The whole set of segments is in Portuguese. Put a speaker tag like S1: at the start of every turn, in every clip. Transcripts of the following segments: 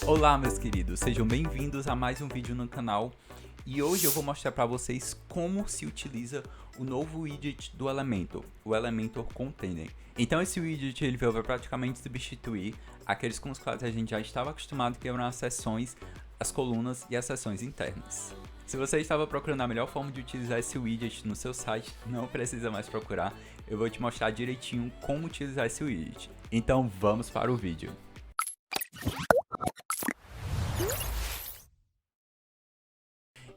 S1: Olá, meus queridos, sejam bem-vindos a mais um vídeo no canal. E hoje eu vou mostrar para vocês como se utiliza o novo widget do Elementor, o Elementor Container. Então esse widget ele vai praticamente substituir aqueles com os quais a gente já estava acostumado, que eram as seções, as colunas e as seções internas. Se você estava procurando a melhor forma de utilizar esse widget no seu site, não precisa mais procurar, eu vou te mostrar direitinho como utilizar esse widget. Então vamos para o vídeo.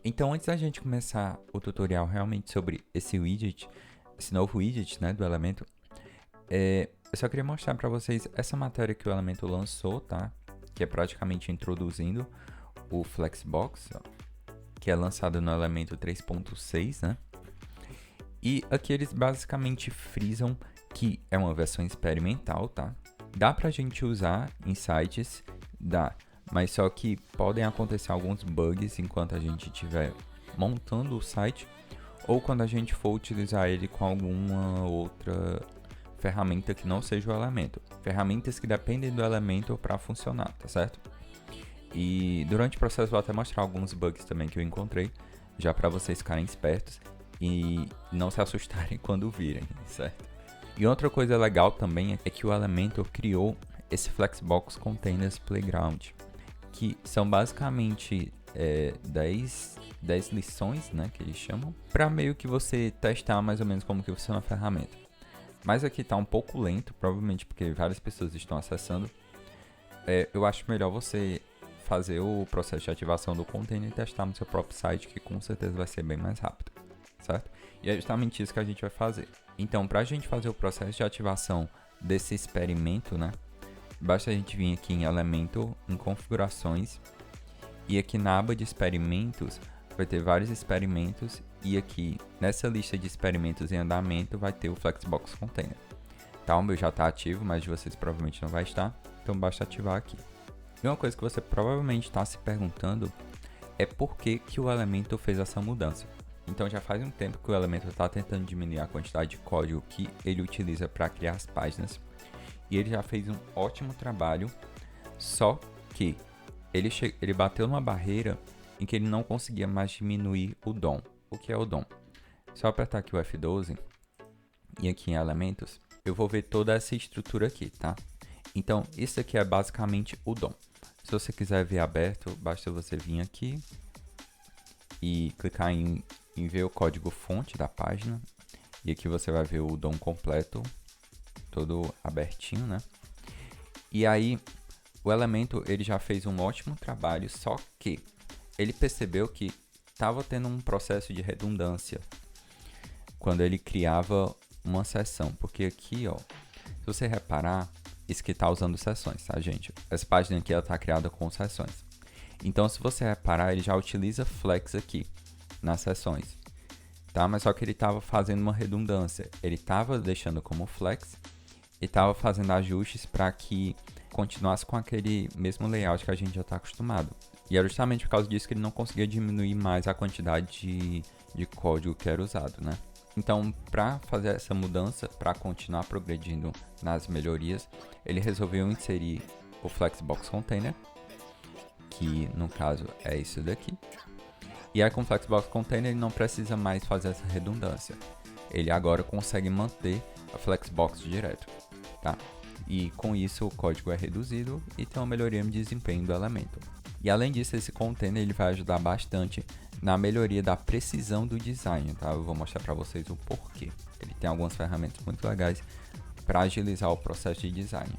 S1: Então, antes da gente começar o tutorial realmente sobre esse widget, esse novo widget, né, do Elementor, eu só queria mostrar para vocês essa matéria que o Elementor lançou, tá? Que é praticamente introduzindo o Flexbox, ó, que é lançado no Elementor 3.6, né? E aqui eles basicamente frisam que é uma versão experimental, tá? Dá pra gente usar em sites, dá. Mas só que podem acontecer alguns bugs enquanto a gente estiver montando o site ou quando a gente for utilizar ele com alguma outra ferramenta que não seja o Elementor. Ferramentas que dependem do Elementor para funcionar, tá certo? E durante o processo eu vou até mostrar alguns bugs também que eu encontrei, já para vocês ficarem espertos e não se assustarem quando virem, certo? E outra coisa legal também é que o Elementor criou esse Flexbox Containers Playground, que são basicamente 10 lições, né, que eles chamam, para meio que você testar mais ou menos como que funciona a ferramenta. Mas aqui está um pouco lento, provavelmente porque várias pessoas estão acessando. Eu acho melhor você fazer o processo de ativação do container e testar no seu próprio site, que com certeza vai ser bem mais rápido, certo? E é justamente isso que a gente vai fazer. Então, para a gente fazer o processo de ativação desse experimento, né, basta a gente vir aqui em Elementor, em configurações, e aqui na aba de experimentos vai ter vários experimentos, e aqui nessa lista de experimentos em andamento vai ter o Flexbox Container. Tá, o meu já está ativo, mas de vocês provavelmente não vai estar, então basta ativar aqui. E uma coisa que você provavelmente está se perguntando é por que o Elementor fez essa mudança. Então já faz um tempo que o Elementor está tentando diminuir a quantidade de código que ele utiliza para criar as páginas. E ele já fez um ótimo trabalho, só que ele bateu numa barreira em que ele não conseguia mais diminuir o DOM. O que é o DOM? Só apertar aqui o F12 e aqui em Elementos, eu vou ver toda essa estrutura aqui, tá? Então, isso aqui é basicamente o DOM. Se você quiser ver aberto, basta você vir aqui e clicar em ver o código fonte da página. E aqui você vai ver o DOM completo, todo abertinho, né? E aí, o Elementor, ele já fez um ótimo trabalho, só que ele percebeu que estava tendo um processo de redundância quando ele criava uma seção. Porque aqui, ó, se você reparar, isso que está usando seções, tá, gente? Essa página aqui, ela está criada com seções. Então, se você reparar, ele já utiliza flex aqui nas seções, tá? Mas só que ele estava fazendo uma redundância. Ele estava deixando como flex e estava fazendo ajustes para que continuasse com aquele mesmo layout que a gente já está acostumado. E era justamente por causa disso que ele não conseguia diminuir mais a quantidade de código que era usado, né? Então, para fazer essa mudança, para continuar progredindo nas melhorias, ele resolveu inserir o Flexbox Container, que no caso é isso daqui. E aí com o Flexbox Container ele não precisa mais fazer essa redundância. Ele agora consegue manter a Flexbox direto, tá? E com isso o código é reduzido e tem uma melhoria no desempenho do Elementor. E além disso, esse container ele vai ajudar bastante na melhoria da precisão do design, tá? Eu vou mostrar para vocês o porquê. Ele tem algumas ferramentas muito legais para agilizar o processo de design.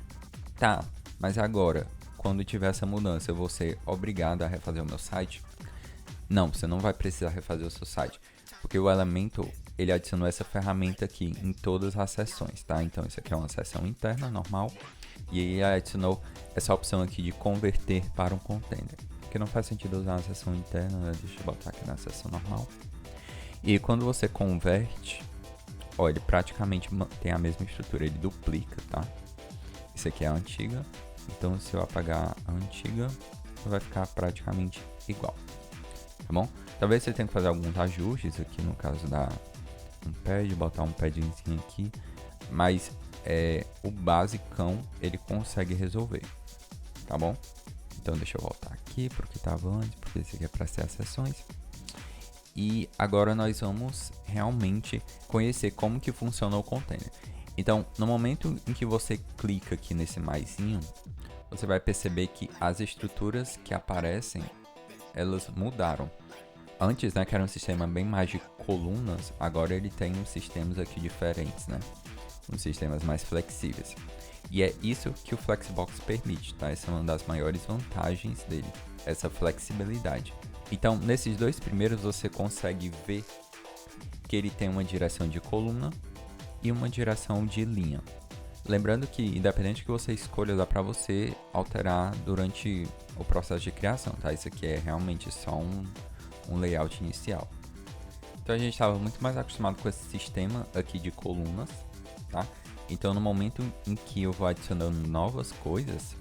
S1: Tá, mas agora, quando tiver essa mudança, eu vou ser obrigado a refazer o meu site? Não, você não vai precisar refazer o seu site, porque o Elementor, ele adicionou essa ferramenta aqui em todas as seções, tá? Então, isso aqui é uma seção interna, normal, e ele adicionou essa opção aqui de converter para um container, porque não faz sentido usar uma seção interna, né? Deixa eu botar aqui na seção normal. E quando você converte, ó, ele praticamente tem a mesma estrutura, ele duplica, tá? Isso aqui é a antiga, então se eu apagar a antiga, vai ficar praticamente igual, tá bom? Talvez você tenha que fazer alguns ajustes aqui, no caso da um pad, botar um padzinho aqui, mas o basicão ele consegue resolver, tá bom? Então deixa eu voltar aqui para o que estava antes, porque esse aqui é para ser as seções. E agora nós vamos realmente conhecer como que funciona o container. Então, no momento em que você clica aqui nesse maisinho, você vai perceber que as estruturas que aparecem, elas mudaram. Antes, né, que era um sistema bem mais de colunas, agora ele tem uns sistemas aqui diferentes, né? Uns sistemas mais flexíveis. E é isso que o Flexbox permite, tá? Essa é uma das maiores vantagens dele, essa flexibilidade. Então, nesses dois primeiros você consegue ver que ele tem uma direção de coluna e uma direção de linha. Lembrando que, independente que você escolha, dá para você alterar durante o processo de criação, tá? Isso aqui é realmente só um layout inicial. Então a gente estava muito mais acostumado com esse sistema aqui de colunas, tá? Então no momento em que eu vou adicionando novas coisas,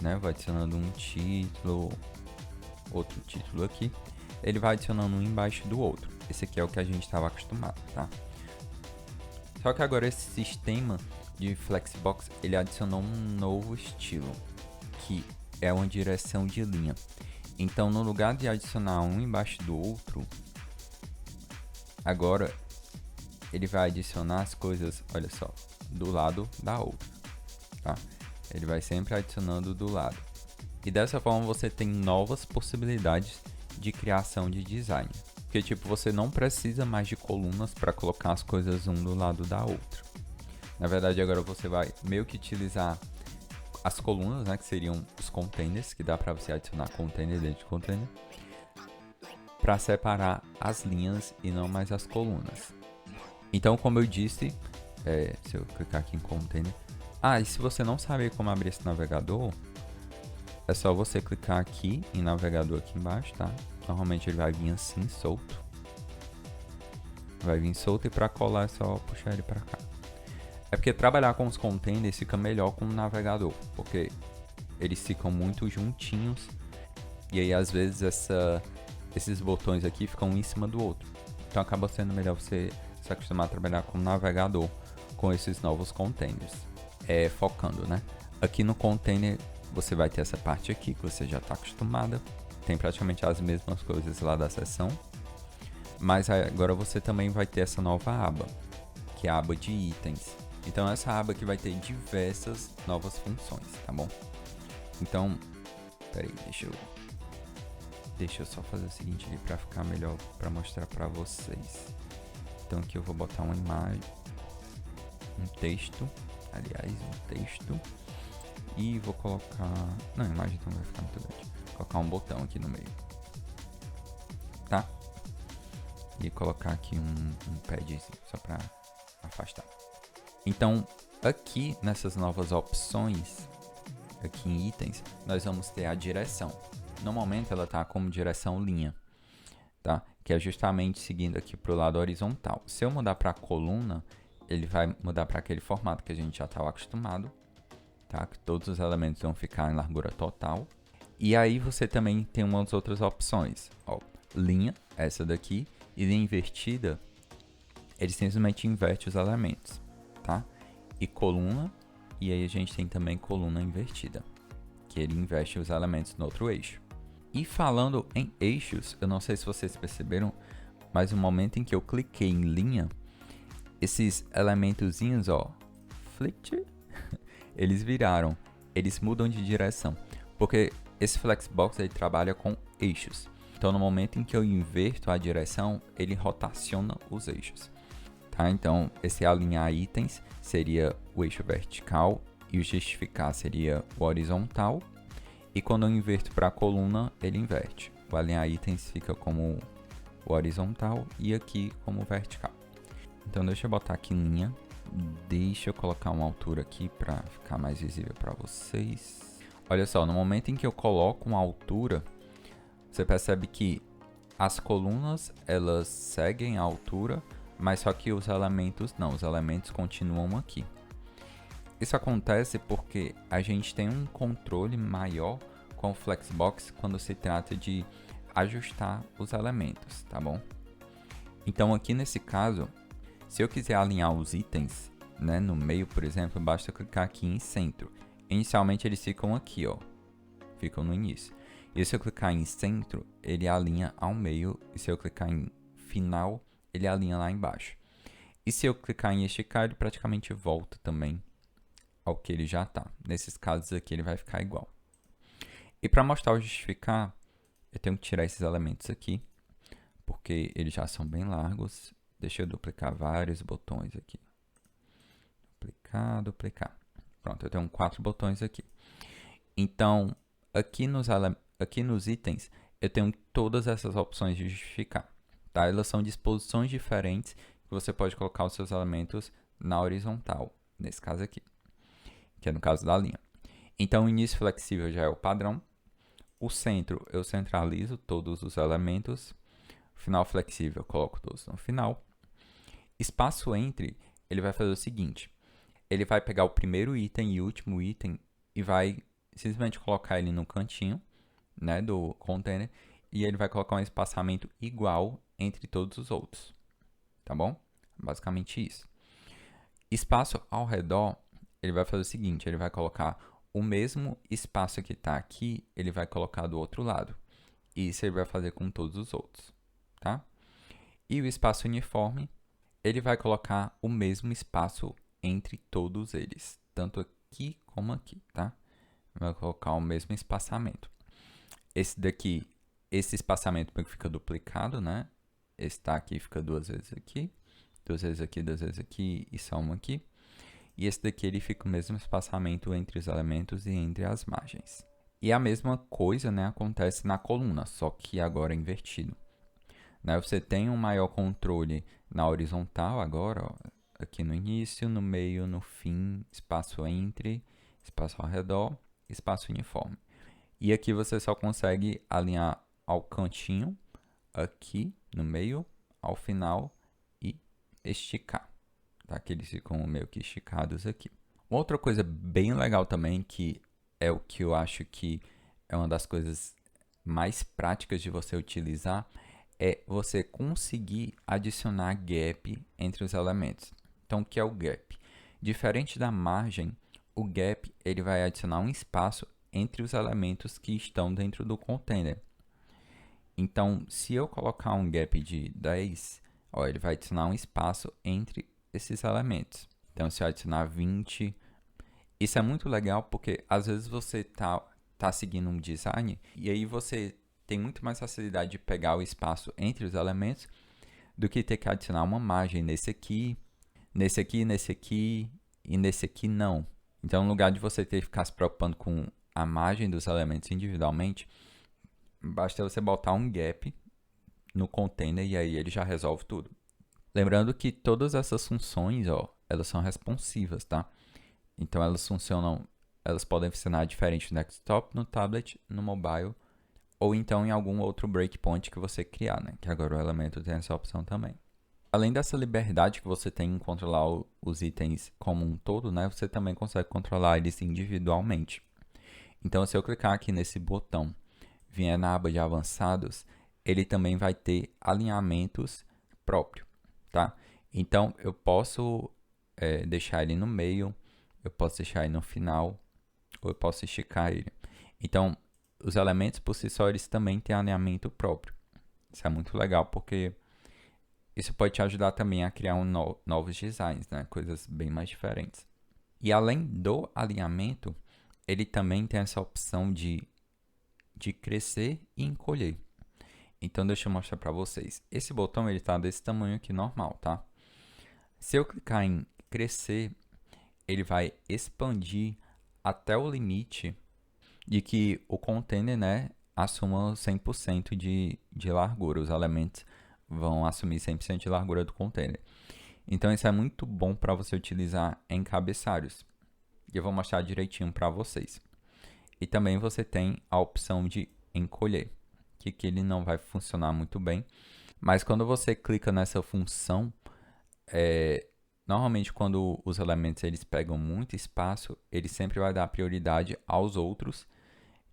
S1: né? Vou adicionando um título, outro título aqui, ele vai adicionando um embaixo do outro. Esse aqui é o que a gente estava acostumado, tá? Só que agora esse sistema de Flexbox, ele adicionou um novo estilo, que é uma direção de linha. Então, no lugar de adicionar um embaixo do outro, agora ele vai adicionar as coisas, olha só, do lado da outra, tá? Ele vai sempre adicionando do lado. E dessa forma você tem novas possibilidades de criação de design. Porque tipo, você não precisa mais de colunas para colocar as coisas um do lado da outra. Na verdade, agora você vai meio que utilizar as colunas, né, que seriam os containers, que dá para você adicionar container dentro de container, para separar as linhas e não mais as colunas. Então, como eu disse, se eu clicar aqui em container, e se você não sabe como abrir esse navegador, é só você clicar aqui em navegador aqui embaixo, tá? Normalmente ele vai vir assim, solto. Vai vir solto e para colar é só puxar ele para cá. É porque trabalhar com os containers fica melhor com o navegador, porque eles ficam muito juntinhos e aí às vezes esses botões aqui ficam um em cima do outro. Então acaba sendo melhor você se acostumar a trabalhar com o navegador com esses novos containers. Focando, né? Aqui no container você vai ter essa parte aqui que você já está acostumada. Tem praticamente as mesmas coisas lá da seção. Mas agora você também vai ter essa nova aba, que é a aba de itens. Então essa aba aqui vai ter diversas novas funções, tá bom? Então, peraí, deixa eu só fazer o seguinte aqui para ficar melhor, para mostrar para vocês. Então aqui eu vou botar uma imagem, um texto, e vou colocar, não, a imagem então vai ficar muito grande. Vou colocar um botão aqui no meio, tá? E colocar aqui um padzinho só para afastar. Então, aqui nessas novas opções, aqui em itens, nós vamos ter a direção. No momento ela está como direção linha, tá? Que é justamente seguindo aqui para o lado horizontal. Se eu mudar para coluna, ele vai mudar para aquele formato que a gente já estava acostumado, tá? Que todos os elementos vão ficar em largura total. E aí você também tem umas outras opções, ó, linha, essa daqui, e linha invertida, ele simplesmente inverte os elementos, tá? E coluna, e aí a gente tem também coluna invertida, que ele inverte os elementos no outro eixo. E falando em eixos, eu não sei se vocês perceberam, mas no momento em que eu cliquei em linha, esses elementozinhos, ó, flipped, eles viraram, eles mudam de direção, porque esse Flexbox ele trabalha com eixos. Então no momento em que eu inverto a direção, ele rotaciona os eixos. Tá? Então esse alinhar itens seria o eixo vertical e o justificar seria o horizontal. E quando eu inverto para a coluna, ele inverte. O alinhar itens fica como o horizontal e aqui como o vertical. Então deixa eu botar aqui em linha. Deixa eu colocar uma altura aqui para ficar mais visível para vocês. Olha só, no momento em que eu coloco uma altura, você percebe que as colunas elas seguem a altura, mas só que os elementos não, os elementos continuam aqui. Isso acontece porque a gente tem um controle maior com o Flexbox quando se trata de ajustar os elementos, tá bom? Então aqui nesse caso, se eu quiser alinhar os itens, né, no meio, por exemplo, basta clicar aqui em centro. Inicialmente eles ficam aqui, ó, ficam no início. E se eu clicar em centro, ele alinha ao meio. E se eu clicar em final, ele alinha lá embaixo. E se eu clicar em esticar, ele praticamente volta também ao que ele já está. Nesses casos aqui, ele vai ficar igual. E para mostrar o justificar, eu tenho que tirar esses elementos aqui, porque eles já são bem largos. Deixa eu duplicar vários botões aqui. Duplicar, duplicar. Pronto, eu tenho 4 botões aqui. Então, aqui nos itens, eu tenho todas essas opções de justificar. Tá? Elas são disposições diferentes que você pode colocar os seus elementos na horizontal, nesse caso aqui, que é no caso da linha. Então, o início flexível já é o padrão. O centro, eu centralizo todos os elementos. O final flexível, eu coloco todos no final. Espaço entre, ele vai fazer o seguinte. Ele vai pegar o primeiro item e o último item e vai simplesmente colocar ele no cantinho, né, do container. E ele vai colocar um espaçamento igual entre todos os outros. Tá bom? Basicamente isso. Espaço ao redor, ele vai fazer o seguinte. Ele vai colocar o mesmo espaço que está aqui, ele vai colocar do outro lado. E isso ele vai fazer com todos os outros. Tá? E o espaço uniforme, ele vai colocar o mesmo espaço entre todos eles, tanto aqui como aqui, tá? Vai colocar o mesmo espaçamento. Esse espaçamento fica duplicado, né? Esse tá aqui fica 2 vezes aqui, 2 vezes aqui, 2 vezes aqui e só uma aqui. E esse daqui ele fica o mesmo espaçamento entre os elementos e entre as margens. E a mesma coisa, né, acontece na coluna, só que agora invertido. Né? Você tem um maior controle na horizontal agora, ó, aqui no início, no meio, no fim, espaço entre, espaço ao redor, espaço uniforme. E aqui você só consegue alinhar ao cantinho, aqui no meio, ao final e esticar. Tá? Que eles ficam meio que esticados aqui. Outra coisa bem legal também, que é o que eu acho que é uma das coisas mais práticas de você utilizar, é você conseguir adicionar gap entre os elementos. Então, o que é o gap? Diferente da margem, o gap ele vai adicionar um espaço entre os elementos que estão dentro do container. Então, se eu colocar um gap de 10, ó, ele vai adicionar um espaço entre esses elementos. Então, se eu adicionar 20, isso é muito legal porque às vezes você tá seguindo um design e aí você tem muito mais facilidade de pegar o espaço entre os elementos do que ter que adicionar uma margem nesse aqui, nesse aqui, nesse aqui e nesse aqui não. Então, no lugar de você ter que ficar se preocupando com a margem dos elementos individualmente, basta você botar um gap no container e aí ele já resolve tudo. Lembrando que todas essas funções, ó, elas são responsivas, tá? Então, elas podem funcionar diferente no desktop, no tablet, no mobile, ou então em algum outro breakpoint que você criar, né? Que agora o elemento tem essa opção também. Além dessa liberdade que você tem em controlar os itens como um todo, né? Você também consegue controlar eles individualmente. Então, se eu clicar aqui nesse botão, vier na aba de avançados, ele também vai ter alinhamentos próprios, tá? Então, eu posso deixar ele no meio, eu posso deixar ele no final, ou eu posso esticar ele. Então, os elementos por si só, eles também têm alinhamento próprio. Isso é muito legal, porque isso pode te ajudar também a criar novos designs, né? Coisas bem mais diferentes. E além do alinhamento, ele também tem essa opção de crescer e encolher. Então, deixa eu mostrar para vocês. Esse botão ele está desse tamanho aqui normal, tá? Se eu clicar em crescer, ele vai expandir até o limite de que o container, né, assuma 100% de largura. Os elementos vão assumir 100% de largura do container. Então, isso é muito bom para você utilizar em cabeçalhos. E eu vou mostrar direitinho para vocês. E também você tem a opção de encolher, que ele não vai funcionar muito bem. Mas quando você clica nessa função, normalmente quando os elementos eles pegam muito espaço, ele sempre vai dar prioridade aos outros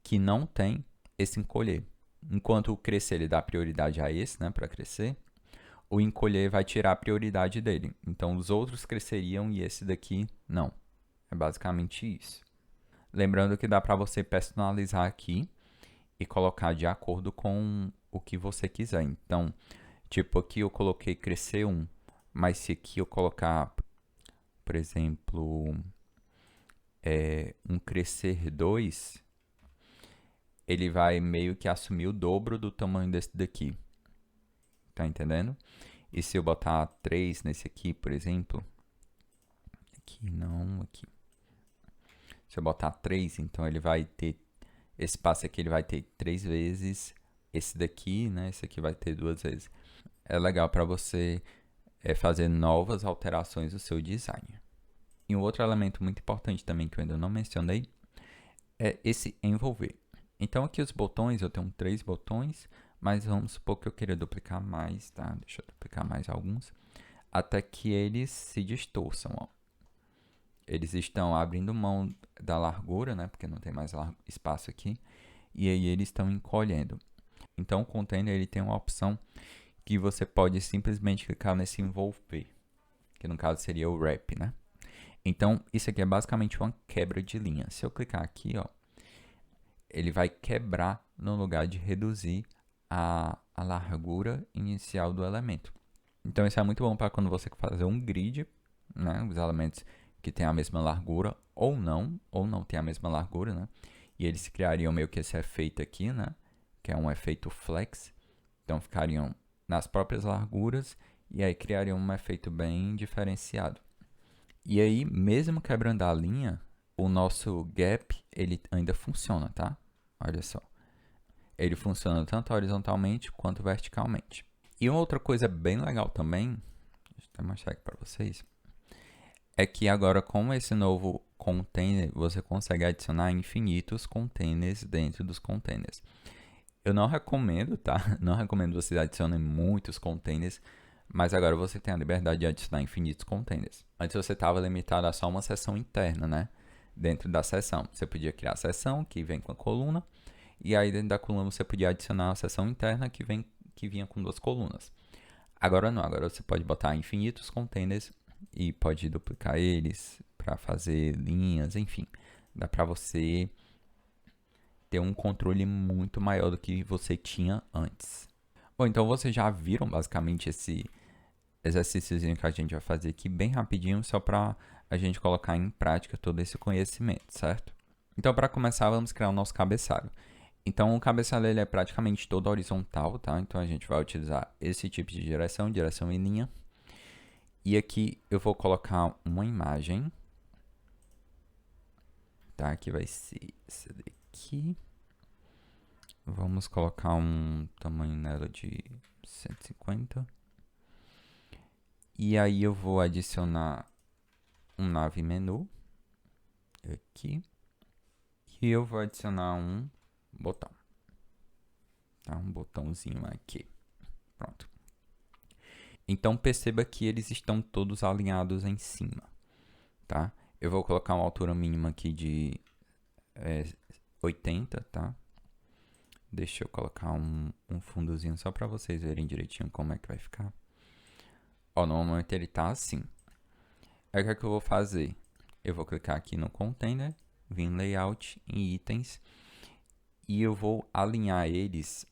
S1: que não tem esse encolher. Enquanto o crescer ele dá prioridade a esse, né, para crescer, o encolher vai tirar a prioridade dele. Então os outros cresceriam e esse daqui não. É basicamente isso. Lembrando que dá para você personalizar aqui e colocar de acordo com o que você quiser. Então, tipo, aqui eu coloquei crescer 1, mas se aqui eu colocar, por exemplo, um crescer 2, ele vai meio que assumir o dobro do tamanho desse daqui. Tá entendendo? E se eu botar 3 nesse aqui, por exemplo, aqui não, aqui. Se eu botar 3, então ele vai ter, esse passo aqui ele vai ter 3 vezes, esse daqui, né? Esse aqui vai ter 2 vezes. É legal para você fazer novas alterações no seu design. E um outro elemento muito importante também que eu ainda não mencionei é esse envolver. Então aqui os botões, eu tenho 3 botões, mas vamos supor que eu queira duplicar mais, tá? Deixa eu duplicar mais alguns, até que eles se distorçam, ó. Eles estão abrindo mão da largura, né? Porque não tem mais espaço aqui. E aí eles estão encolhendo. Então o container ele tem uma opção que você pode simplesmente clicar nesse envolver, que no caso seria o wrap, né? Então isso aqui é basicamente uma quebra de linha. Se eu clicar aqui, ó, ele vai quebrar no lugar de reduzir a largura inicial do elemento. Então isso é muito bom para quando você fazer um grid, né? Os elementos que têm a mesma largura ou não tem a mesma largura, né? E eles criariam meio que esse efeito aqui, né? Que é um efeito flex. Então ficariam nas próprias larguras e aí criariam um efeito bem diferenciado. E aí, mesmo quebrando a linha, o nosso gap ele ainda funciona, tá? Olha só. Ele funciona tanto horizontalmente quanto verticalmente. E uma outra coisa bem legal também, deixa eu até mostrar aqui para vocês, é que agora com esse novo container, você consegue adicionar infinitos containers dentro dos containers. Eu não recomendo, tá? Não recomendo vocês adicionem muitos containers, mas agora você tem a liberdade de adicionar infinitos containers. Antes você estava limitado a só uma seção interna, né? Dentro da seção. Você podia criar a seção que vem com a coluna, e aí dentro da coluna você podia adicionar a seção interna que vinha com 2 colunas. Agora não, agora você pode botar infinitos containers e pode duplicar eles para fazer linhas, enfim. Dá para você ter um controle muito maior do que você tinha antes. Bom, então vocês já viram basicamente esse exercíciozinho que a gente vai fazer aqui bem rapidinho, só para a gente colocar em prática todo esse conhecimento, certo? Então, para começar, vamos criar o nosso cabeçalho. Então, o cabeçalho ele é praticamente todo horizontal, tá? Então, a gente vai utilizar esse tipo de direção em linha. E aqui eu vou colocar uma imagem, tá? Aqui vai ser essa daqui. Vamos colocar um tamanho nela de 150. E aí eu vou adicionar um nave menu aqui. E eu vou adicionar um botão. Tá? Um botãozinho aqui. Pronto. Então perceba que eles estão todos alinhados em cima, tá? Eu vou colocar uma altura mínima aqui de 80, tá? Deixa eu colocar um fundozinho só para vocês verem direitinho como é que vai ficar. Ó, no momento ele tá assim. Aí o que é que eu vou fazer? Eu vou clicar aqui no container, vir em layout, em itens, e eu vou alinhar eles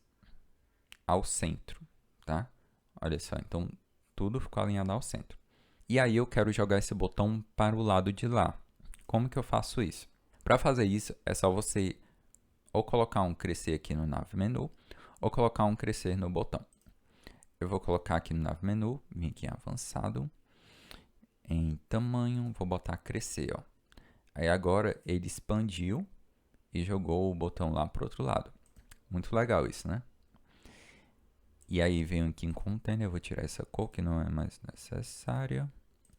S1: ao centro, tá? Olha só, então tudo ficou alinhado ao centro. E aí eu quero jogar esse botão para o lado de lá. Como que eu faço isso? Para fazer isso, é só você ou colocar um crescer aqui no nave menu, ou colocar um crescer no botão. Eu vou colocar aqui no nave menu, vim aqui em avançado, em tamanho, vou botar crescer, ó. Aí agora ele expandiu e jogou o botão lá para o outro lado. Muito legal isso, né? E aí venho aqui em container, eu vou tirar essa cor que não é mais necessária.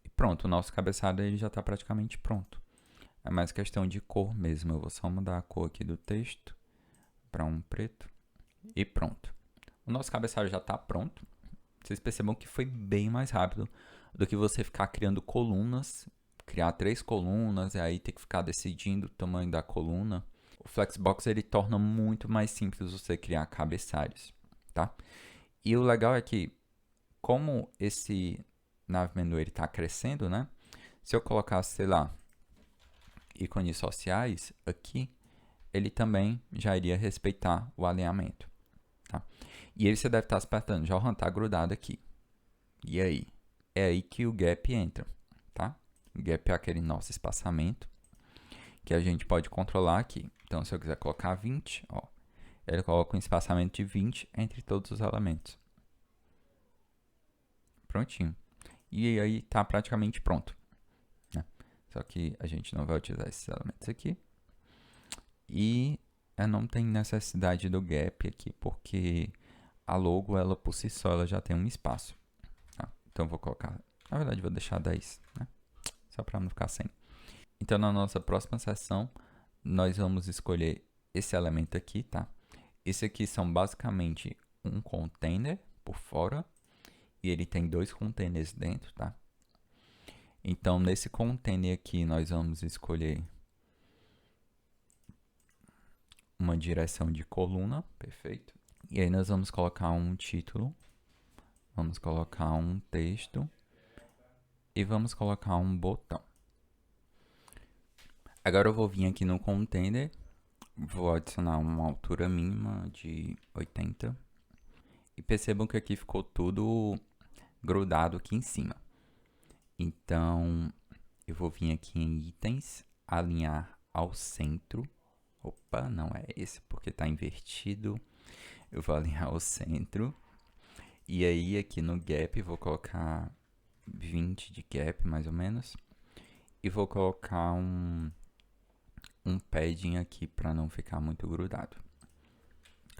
S1: E pronto, o nosso cabeçalho ele já está praticamente pronto. É mais questão de cor mesmo. Eu vou só mudar a cor aqui do texto para um preto. E pronto. O nosso cabeçalho já está pronto. Vocês percebam que foi bem mais rápido do que você ficar criando colunas. Criar 3 colunas e aí ter que ficar decidindo o tamanho da coluna. O Flexbox ele torna muito mais simples você criar cabeçalhos, tá? E o legal é que, como esse nave menu está crescendo, né? Se eu colocar, sei lá, ícones sociais aqui, ele também já iria respeitar o alinhamento, tá? E aí você deve estar se perguntando, Johan, tá grudado aqui. E aí? É aí que o gap entra, tá? O gap é aquele nosso espaçamento que a gente pode controlar aqui. Então, se eu quiser colocar 20, ó, ele coloca um espaçamento de 20 entre todos os elementos. Prontinho. E aí tá praticamente pronto, né? Só que a gente não vai utilizar esses elementos aqui. E não tem necessidade do gap aqui, porque a logo, ela por si só, ela já tem um espaço. Tá? Então, eu vou colocar... Na verdade, vou deixar 10, né? Só para não ficar sem. Então, na nossa próxima sessão, nós vamos escolher esse elemento aqui, tá? Esse aqui são basicamente um container por fora e ele tem 2 containers dentro, tá? Então, nesse container aqui, nós vamos escolher uma direção de coluna, perfeito. E aí nós vamos colocar um título, vamos colocar um texto e vamos colocar um botão. Agora eu vou vir aqui no container, vou adicionar uma altura mínima de 80 e percebam que aqui ficou tudo grudado aqui em cima. Então, eu vou vir aqui em itens, alinhar ao centro. Opa, não é esse porque está invertido. Eu vou alinhar ao centro. E aí, aqui no gap, vou colocar 20 de gap, mais ou menos. E vou colocar um padding aqui para não ficar muito grudado.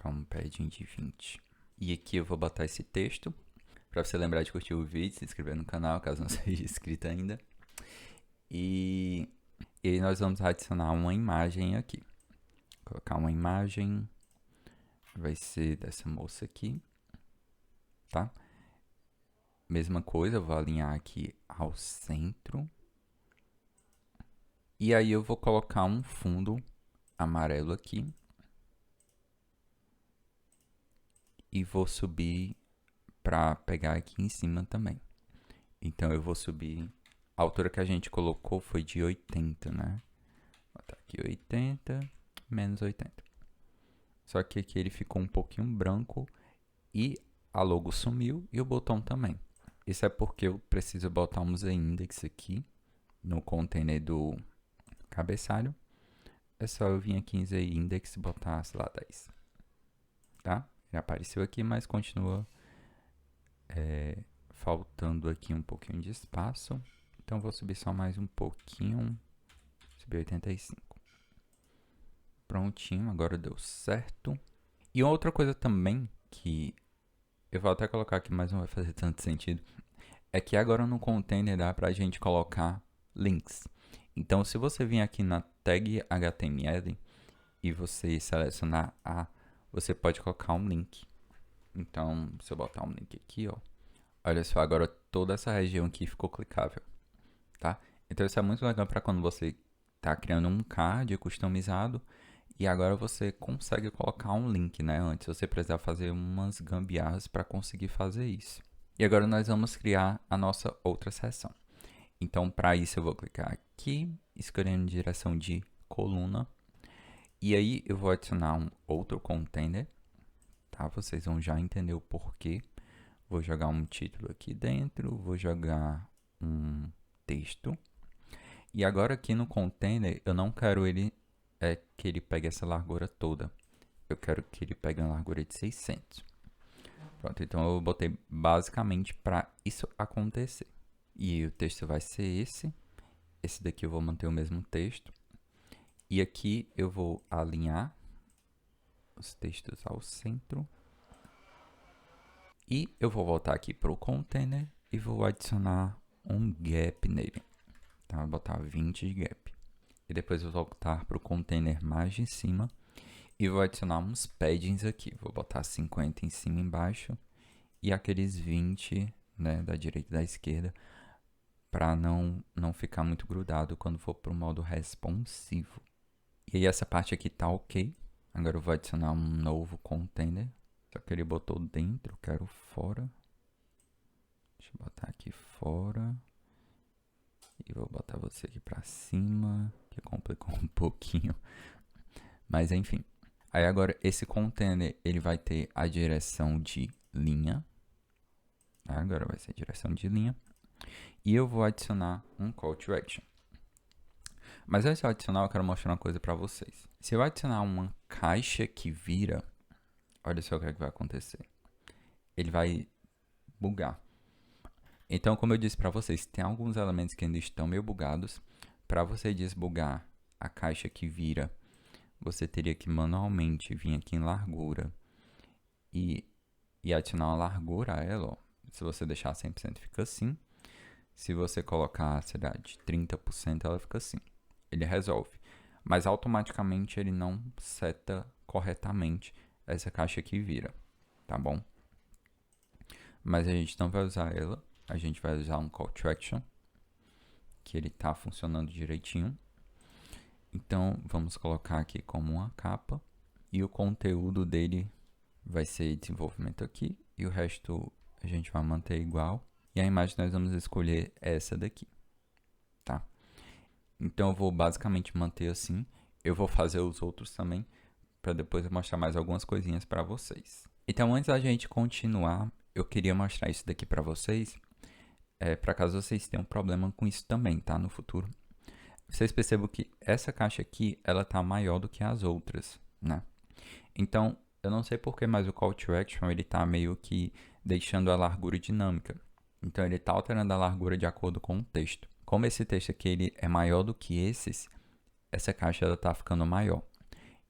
S1: Um padding de 20. E aqui eu vou botar esse texto. Para você lembrar de curtir o vídeo, se inscrever no canal, caso não seja inscrito ainda. E aí nós vamos adicionar uma imagem aqui. Colocar uma imagem. Vai ser dessa moça aqui. Tá? Mesma coisa, eu vou alinhar aqui ao centro. E aí eu vou colocar um fundo amarelo aqui. E vou subir para pegar aqui em cima também. Então eu vou subir. A altura que a gente colocou foi de 80, né? Vou botar aqui 80 menos 80. Só que aqui ele ficou um pouquinho branco e a logo sumiu e o botão também. Isso é porque eu preciso botar um z-index aqui no container do cabeçalho. É só eu vir aqui em z-index e botar, sei lá, 10. Tá? Já apareceu aqui, mas continua faltando aqui um pouquinho de espaço. Então, vou subir só mais um pouquinho. Subir 85. Prontinho, agora deu certo. E outra coisa também que eu vou até colocar aqui, mas não vai fazer tanto sentido, é que agora no container dá pra gente colocar links. Então, se você vir aqui na tag HTML e você selecionar A, você pode colocar um link. Então, se eu botar um link aqui, ó, olha só, agora toda essa região aqui ficou clicável, tá? Então, isso é muito legal para quando você está criando um card customizado e agora você consegue colocar um link, né? Antes você precisava fazer umas gambiarras para conseguir fazer isso. E agora nós vamos criar a nossa outra seção. Então, para isso eu vou clicar aqui, escolhendo direção de coluna. E aí eu vou adicionar um outro container, tá? Vocês vão já entender o porquê. Vou jogar um título aqui dentro, vou jogar um texto. E agora aqui no container, eu não quero que ele pegue essa largura toda. Eu quero que ele pegue uma largura de 600. Pronto, então eu botei basicamente para isso acontecer. E o texto vai ser esse. Esse daqui eu vou manter o mesmo texto. E aqui eu vou alinhar os textos ao centro. E eu vou voltar aqui para o container e vou adicionar um gap nele. Então, eu vou botar 20 de gap. E depois eu vou voltar para o container mais em cima e vou adicionar uns paddings aqui. Vou botar 50 em cima e embaixo e aqueles 20, né, da direita e da esquerda, para não ficar muito grudado quando for para o modo responsivo. E aí essa parte aqui tá ok. Agora eu vou adicionar um novo container. Só que ele botou dentro, eu quero fora. Deixa eu botar aqui fora. E vou botar você aqui pra cima. que complicou um pouquinho. Mas enfim. Aí agora esse container, ele vai ter a direção de linha. Agora vai ser a direção de linha. E eu vou adicionar um call to action. Mas antes de eu adicionar, eu quero mostrar uma coisa para vocês. Se eu adicionar uma caixa que vira, olha só o que, é que vai acontecer. Ele vai bugar. Então, como eu disse para vocês, tem alguns elementos que ainda estão meio bugados. Para você desbugar a caixa que vira, você teria que manualmente vir aqui em largura e adicionar uma largura a ela. Ó. Se você deixar 100% fica assim. Se você colocar, sei lá, de 30%, ela fica assim. Ele resolve. Mas automaticamente ele não seta corretamente essa caixa que vira, tá bom? Mas a gente não vai usar ela. A gente vai usar um call to action, que ele está funcionando direitinho. Então, vamos colocar aqui como uma capa. E o conteúdo dele vai ser desenvolvimento aqui. E o resto a gente vai manter igual. E a imagem nós vamos escolher essa daqui, tá? Então, eu vou basicamente manter assim. Eu vou fazer os outros também, para depois eu mostrar mais algumas coisinhas para vocês. Então, antes da gente continuar, eu queria mostrar isso daqui para vocês. Para caso vocês tenham problema com isso também, tá? No futuro. Vocês percebam que essa caixa aqui, ela tá maior do que as outras, né? Então, eu não sei porquê, mas o Call to Action, ele tá meio que deixando a largura dinâmica. Então, ele tá alterando a largura de acordo com o texto. Como esse texto aqui, ele é maior do que esses, essa caixa, ela tá ficando maior.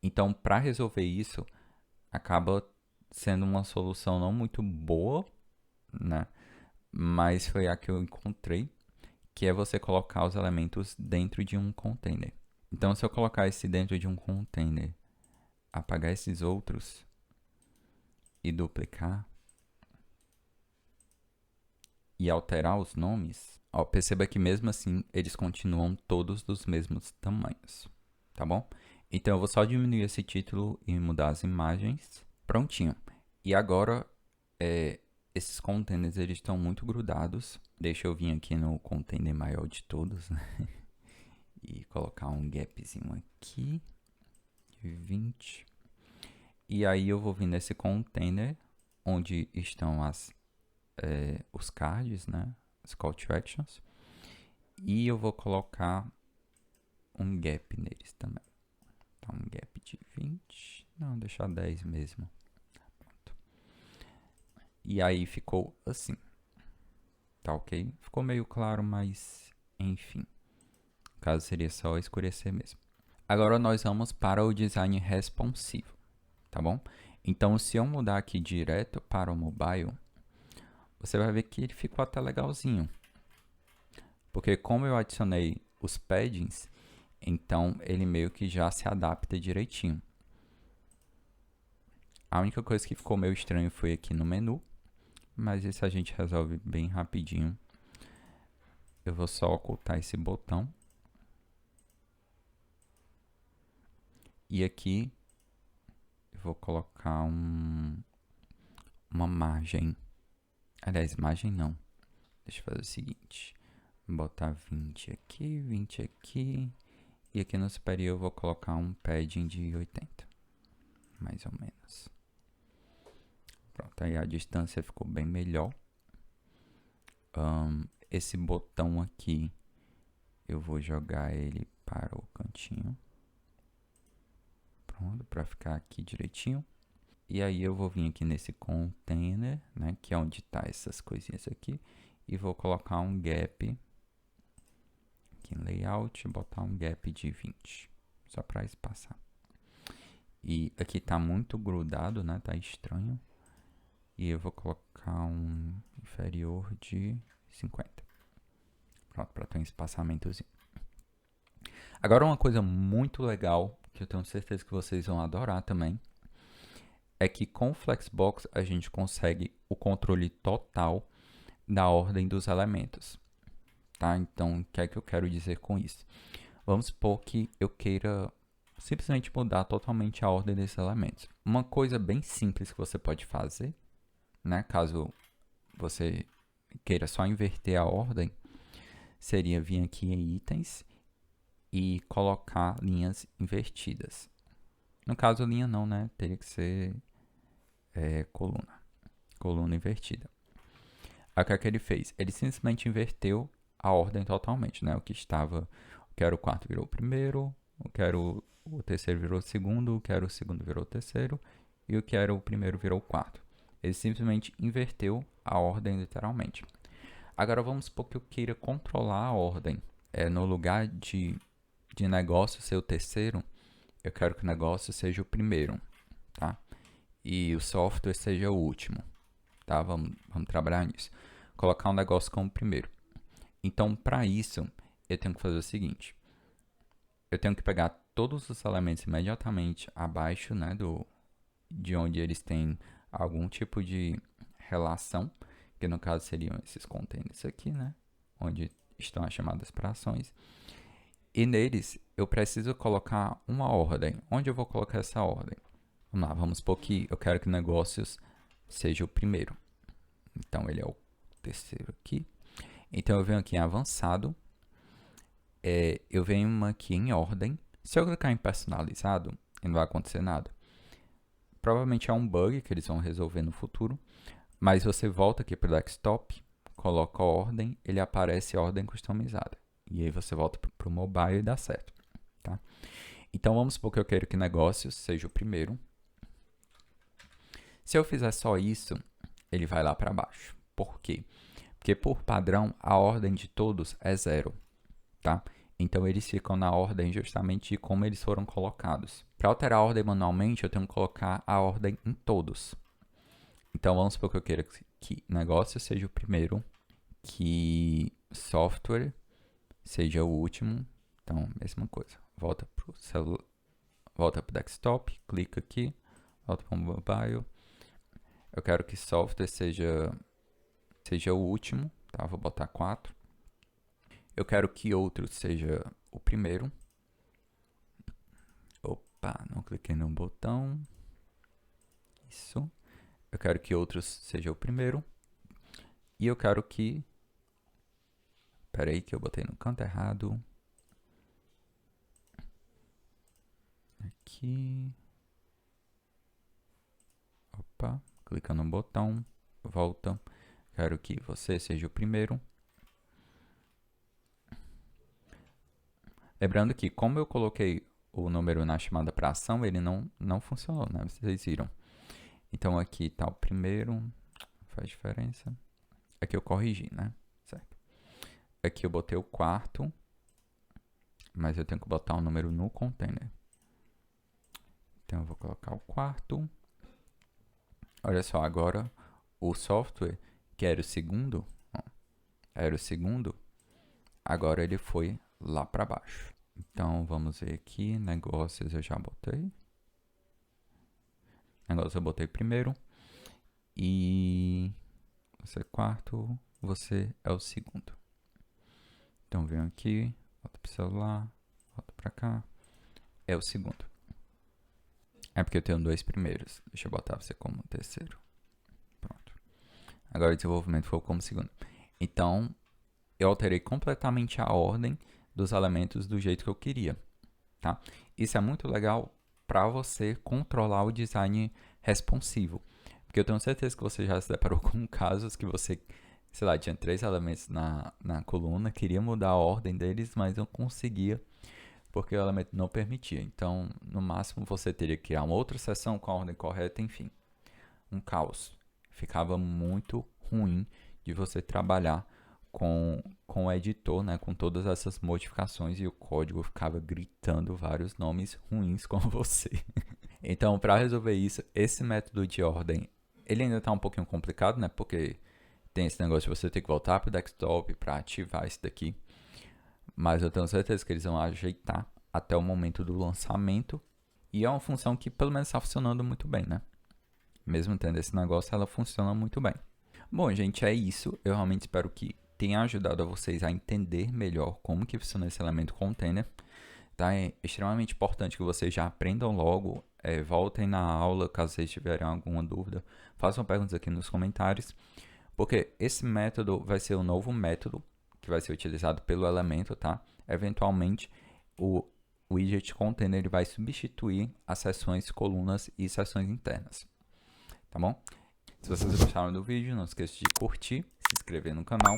S1: Então, para resolver isso, acaba sendo uma solução não muito boa, né? Mas foi a que eu encontrei, que é você colocar os elementos dentro de um container. Então, se eu colocar esse dentro de um container, apagar esses outros e duplicar e alterar os nomes, ó, perceba que mesmo assim eles continuam todos dos mesmos tamanhos, tá bom? Então, eu vou só diminuir esse título e mudar as imagens. Prontinho. E agora, esses containers eles estão muito grudados. Deixa eu vir aqui no container maior de todos, né? E colocar um gapzinho aqui de 20. E aí eu vou vir nesse container onde estão os cards, né? As call to actions. E eu vou colocar um gap neles também. Então, um gap de 20. Não, deixar 10 mesmo. Pronto. E aí ficou assim. Tá ok? Ficou meio claro, mas enfim. No caso seria só escurecer mesmo. Agora nós vamos para o design responsivo, tá bom? Então, se eu mudar aqui direto para o mobile, você vai ver que ele ficou até legalzinho. Porque como eu adicionei os paddings, então ele meio que já se adapta direitinho. A única coisa que ficou meio estranho foi aqui no menu, mas isso a gente resolve bem rapidinho. Eu vou só ocultar esse botão. E aqui eu vou colocar uma margem. Aliás, margem não. Deixa eu fazer o seguinte. Vou botar 20 aqui, 20 aqui. E aqui no superior eu vou colocar um padding de 80. Mais ou menos. Pronto, aí a distância ficou bem melhor. Esse botão aqui, eu vou jogar ele para o cantinho. Pronto, para ficar aqui direitinho. E aí eu vou vir aqui nesse container, né, que é onde tá essas coisinhas aqui. E vou colocar um gap aqui em layout, botar um gap de 20. Só para espaçar. E aqui tá muito grudado, né, tá estranho. E eu vou colocar um inferior de 50. Pronto, para ter um espaçamentozinho. Agora uma coisa muito legal, que eu tenho certeza que vocês vão adorar também, é que com o Flexbox a gente consegue o controle total da ordem dos elementos. Tá? Então, o que é que eu quero dizer com isso? Vamos supor que eu queira simplesmente mudar totalmente a ordem desses elementos. Uma coisa bem simples que você pode fazer, né, caso você queira só inverter a ordem, seria vir aqui em itens e colocar linhas invertidas. No caso, linha não, né? Teria que ser coluna invertida. Aí o que é que ele fez? Ele simplesmente inverteu a ordem totalmente, né? O que era o quarto virou o primeiro, o terceiro virou o segundo, o que era o segundo virou o terceiro, e o que era o primeiro virou o quarto. Ele simplesmente inverteu a ordem literalmente. Agora vamos supor que eu queira controlar a ordem. No lugar de negócio ser o terceiro, eu quero que o negócio seja o primeiro, tá? E o software seja o último, tá? Vamos trabalhar nisso. Colocar um negócio como primeiro. Então, para isso, eu tenho que fazer o seguinte. Eu tenho que pegar todos os elementos imediatamente abaixo, né, de onde eles têm algum tipo de relação, que no caso seriam esses containers aqui, né, onde estão as chamadas para ações. E neles, eu preciso colocar uma ordem. Onde eu vou colocar essa ordem? Vamos lá, vamos supor que eu quero que negócios seja o primeiro. Então, ele é o terceiro aqui. Então, eu venho aqui em avançado. Eu venho aqui em ordem. Se eu clicar em personalizado, não vai acontecer nada. Provavelmente é um bug que eles vão resolver no futuro. Mas você volta aqui para o desktop, coloca a ordem, ele aparece a ordem customizada. E aí você volta para o mobile e dá certo. Tá? Então, vamos supor que eu quero que negócios seja o primeiro. Se eu fizer só isso, ele vai lá para baixo. Por quê? Porque por padrão, a ordem de todos é 0. Tá? Então, eles ficam na ordem justamente de como eles foram colocados. Para alterar a ordem manualmente, eu tenho que colocar a ordem em todos. Então, vamos supor que eu queira que negócio seja o primeiro, que software seja o último. Então, mesma coisa. Volta para o celular, volta para o desktop, clica aqui, volta para o mobile. Eu quero que software seja o último, tá? Vou botar 4. Eu quero que outro seja o primeiro. Opa, não cliquei no botão. Isso. Eu quero que outros seja o primeiro. E eu quero que... Espera aí que eu botei no canto errado. Aqui. Opa, clica no botão. Volta. Quero que você seja o primeiro. Lembrando que como eu coloquei o número na chamada para ação, ele não funcionou, né? Vocês viram. Então aqui está o primeiro, faz diferença. Aqui eu corrigi, né? Certo. Aqui eu botei o quarto, mas eu tenho que botar o número no container. Então eu vou colocar o quarto. Olha só, agora o software, que era o segundo, agora ele foi lá para baixo. Então vamos ver aqui, negócios eu já botei. Negócio eu botei primeiro. E você é quarto, você é o segundo. Então venho aqui, volta pro celular, volta pra cá. É o segundo. É porque eu tenho 2 primeiros. Deixa eu botar você como terceiro. Pronto. Agora o desenvolvimento foi como segundo. Então, eu alterei completamente a ordem dos elementos do jeito que eu queria. Tá? Isso é muito legal para você controlar o design responsivo. Porque eu tenho certeza que você já se deparou com casos que você, sei lá, tinha 3 elementos na coluna, queria mudar a ordem deles, mas não conseguia, porque o elemento não permitia. Então, no máximo, você teria que criar uma outra seção com a ordem correta, enfim. Um caos. Ficava muito ruim de você trabalhar com o editor, né, com todas essas modificações, e o código ficava gritando vários nomes ruins com você. Então, para resolver isso, esse método de ordem, ele ainda está um pouquinho complicado, né, porque tem esse negócio de você ter que voltar para o desktop para ativar isso daqui. Mas eu tenho certeza que eles vão ajeitar até o momento do lançamento. E é uma função que pelo menos está funcionando muito bem, né? Mesmo tendo esse negócio, ela funciona muito bem. Bom, gente, é isso. Eu realmente espero que tenha ajudado a vocês a entender melhor como que funciona esse elemento container. Tá? É extremamente importante que vocês já aprendam logo. Voltem na aula caso vocês tiverem alguma dúvida. Façam perguntas aqui nos comentários. Porque esse método vai ser o novo método que vai ser utilizado pelo elemento, tá? Eventualmente, o widget container ele vai substituir as seções, colunas e seções internas, tá bom? Se vocês gostaram do vídeo, não esqueça de curtir, se inscrever no canal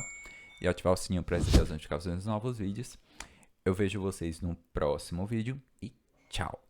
S1: e ativar o sininho para receber as notificações dos novos vídeos. Eu vejo vocês no próximo vídeo e tchau!